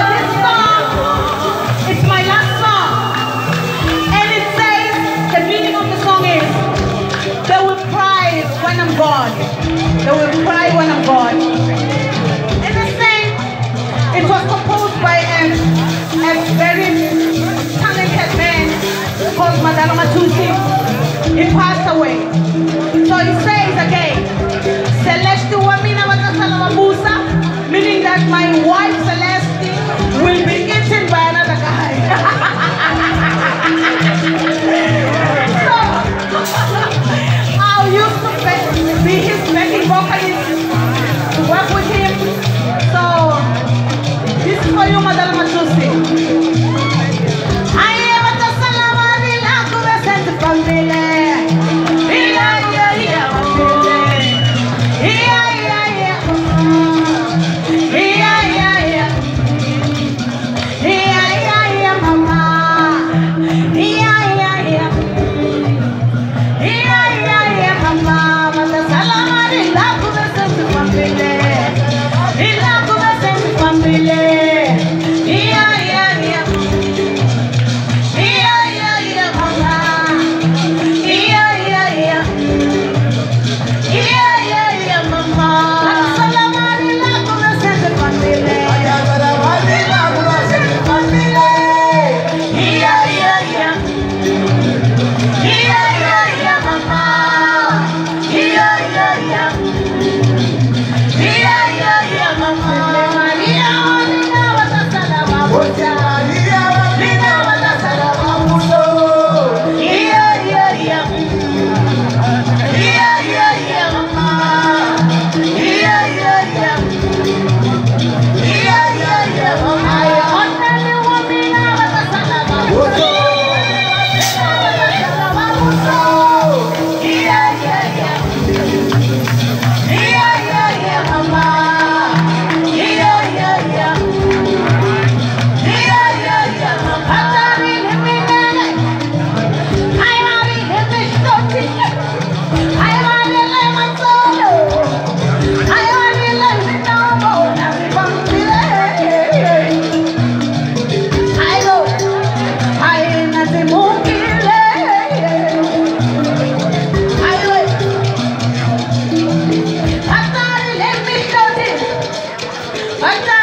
this song is my last song. And it says, the meaning of the song is, they will cry when I'm gone. They will cry when I'm gone. And the same, it was composed by a very talented man called Madala Matusi. He passed away. So he says again, Celeste Wamina Watasala Musa, meaning that my wife Celeste will be eaten by another guy. So I used to be his backing vocalist to work with him. So this is for you, Madala Matusi. Bye.